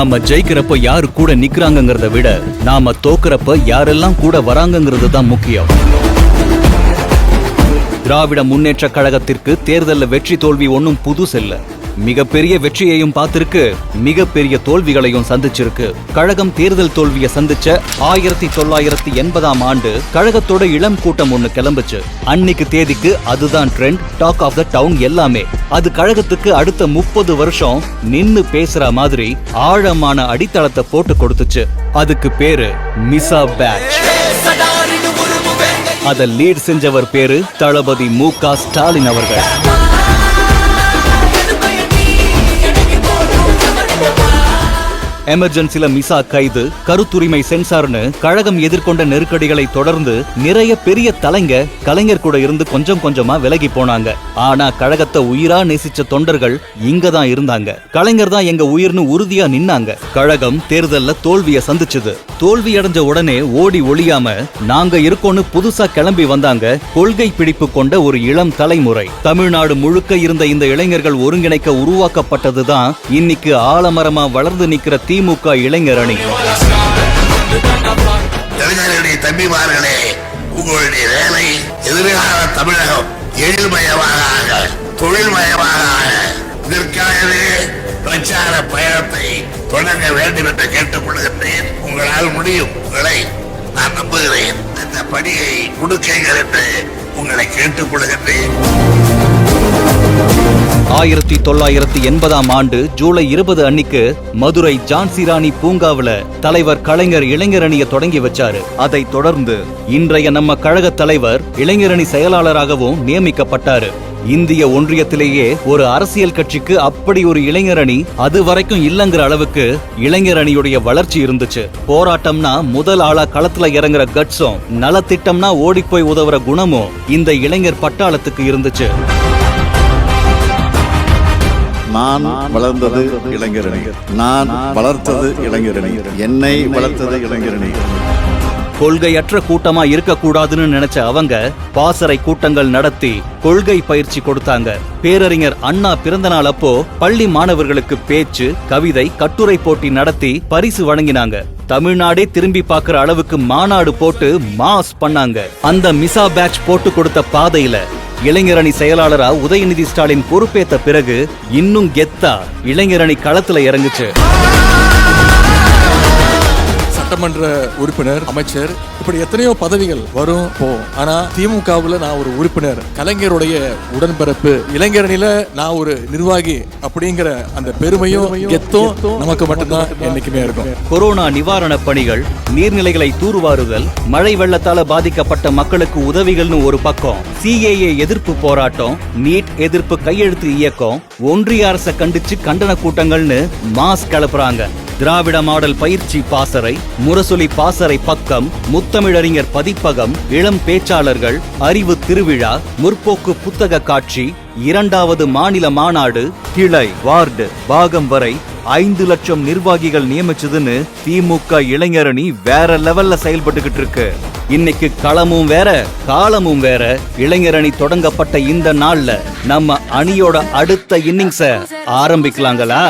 நாம ஜெயிக்கிறப்ப யாரு கூட நிக்கிறாங்கங்கறத விட நாம தோக்குறப்ப யாரெல்லாம் கூட வராங்கங்கிறது தான் முக்கியம். திராவிட முன்னேற்ற கழகத்திற்கு தேர்தல்ல வெற்றி தோல்வி ஒன்னும் புதுசில்ல. மிகப்பெரிய வெற்றியையும் பார்த்திருக்கு, மிகப்பெரிய தோல்விகளையும் சந்திச்சிருக்கு. கழகம் தேர்தல் தோல்வியை சந்திச்ச 1980ஆம் ஆண்டு கழகத்தோட இளம் கூட்டம் ஒண்ணு கிளம்புச்சு. அன்னைக்கு தேதிக்கு அதுதான் trend, talk of the town எல்லாமே. அது கழகத்துக்கு அடுத்த 30 வருஷம் நின்னு பேசுற மாதிரி ஆழமான அடித்தளத்தை போட்டு கொடுத்துச்சு. அதுக்கு பேரு மிசா பேட்ச். அத லீட் செஞ்சவர் பேரு தளபதி மு.க. ஸ்டாலின் அவர்கள். எமர்ஜென்சில மிசா கைது, கருத்துரிமை சென்சார்னு கழகம் எதிர்கொண்ட நெருக்கடிகளை தொடர்ந்து நிறைய பெரிய தலைங்க கலைஞர் கூட இருந்து கொஞ்சம் கொஞ்சமா விலகி போனாங்க. ஆனா கழகத்தை உயிரா நேசிச்ச தொண்டர்கள் இங்கதான் இருந்தாங்க. கலைஞர் தான் எங்க உயிர்னு உறுதியா நின்னாங்க. கழகம் தேர்தல்ல தோல்விய சந்திச்சது. தோல்வி அடைஞ்ச உடனே ஓடி ஒளியாம நாங்க இருக்கோன்னு புதுசா கிளம்பி வந்தாங்க கொள்கை பிடிப்பு கொண்ட ஒரு இளம் தலைமுறை. தமிழ்நாடு முழுக்க இருந்த இந்த இளைஞர்கள் ஒருங்கிணைக்க உருவாக்கப்பட்டதுதான் இன்னைக்கு ஆலமரமா வளர்ந்து நிக்கிற திமுக இளைஞர் அணி. தம்பிமார்களே, உங்களுடைய வேலை எதிர்கால தமிழகம் எழில்மயமாக தொழில்மயமாக இதற்காகவே பிரச்சார பயணத்தை தொடங்க வேண்டும் என்று கேட்டுக்கொள்கின்றேன். உங்களால் முடியும், உங்களை நான் நம்புகிறேன். அந்த பணியை கொடுக்கீங்கள் என்று உங்களை கேட்டுக்கொள்கின்றேன். 1980ஆம் ஆண்டு ஜூலை 20 அன்னைக்கு மதுரை ஜான்சிராணி பூங்காவுல தலைவர் கலைஞர் இளைஞரணியை தொடங்கி வச்சாரு. அதை தொடர்ந்து இன்றைய நம்ம கழக தலைவர் இளைஞரணி செயலாளராகவும் நியமிக்கப்பட்டாரு. இந்திய ஒன்றியத்திலேயே ஒரு அரசியல் கட்சிக்கு அப்படி ஒரு இளைஞரணி அது வரைக்கும் இல்லங்கிற அளவுக்கு இளைஞரணியுடைய வளர்ச்சி இருந்துச்சு. போராட்டம்னா முதல் ஆளா களத்துல இறங்குற கட்ஸும், நலத்திட்டம்னா ஓடி போய் உதவுற குணமும் இந்த இளைஞர் பட்டாளத்துக்கு இருந்துச்சு. நான் வளர்ந்தது இளைஞரணி, நான் வளர்த்தது இளைஞரணி, என்னை வளர்த்தது இளைஞரணி. கொள்கையற்ற கூட்டமா இருக்கக்கூடாதுன்னு நினைச்ச அவங்க பாசறை கூட்டங்கள் நடத்தி கொள்கை பயிற்சி கொடுத்தாங்க. பேரறிஞர் அண்ணா பிறந்த நாள் அப்போ பள்ளி மாணவர்களுக்கு பேச்சு, கவிதை, கட்டுரை போட்டி நடத்தி பரிசு வழங்கினாங்க. தமிழ்நாடே திரும்பி பார்க்கிற அளவுக்கு மாநாடு போட்டு மாஸ் பண்ணாங்க. அந்த மிசா பேட்ச் போட்டு கொடுத்த பாதையில இளைஞரணி செயலாளரா உதயநிதி ஸ்டாலின் பொறுப்பேற்ற பிறகு இன்னும் கெத்தா இளைஞரணி களத்துல இறங்குச்சு. சட்டமன்ற உறுப்பினர், அமைச்சர், இப்படி எத்தனையோ பதவிகள் வரும் போகும். ஆனா திமுகவுல நான் ஒரு உறுப்பினர், கலைஞருடைய உடன்பிறப்பு, இளைஞரணியில நான் ஒரு நிர்வாகி அப்படிங்கிற அந்த பெருமையும் கெத்தும் நமக்கு மட்டும்தான் என்னைக்குமே இருக்கும். கொரோனா நிவாரண பணிகள், நீர்நிலைகளை தூர்வாருதல், மழை வெள்ளத்தால பாதிக்கப்பட்ட மக்களுக்கு உதவிகள்னு ஒரு பக்கம், சிஏஏ எதிர்ப்பு போராட்டம், நீட் எதிர்ப்பு கையெழுத்து இயக்கம், ஒன்றிய அரசை கண்டிச்சு கண்டன கூட்டங்கள்னு மாஸ் கிளப்புறாங்க. திராவிட மாடல் பயிற்சி பாசறை, முரசொலி பாசறை பக்கம், முத்தமிழறிஞர் பதிப்பகம், இளம் பேச்சாளர்கள், அறிவு திருவிழா, முற்போக்கு புத்தக காட்சி, 2வது மாநில மாநாடு, கிளை, வார்டு, பாகம் வரை 5 லட்சம் நிர்வாகிகள் நியமிச்சதுன்னு திமுக இளைஞரணி வேற லெவல்ல செயல்பட்டுகிட்டு இருக்கு. இன்னைக்கு களமும் வேற, காலமும் வேற. இளைஞரணி தொடங்கப்பட்ட இந்த நாள்ல நம்ம அணியோட அடுத்த இன்னிங்ஸ ஆரம்பிக்கலாங்களா?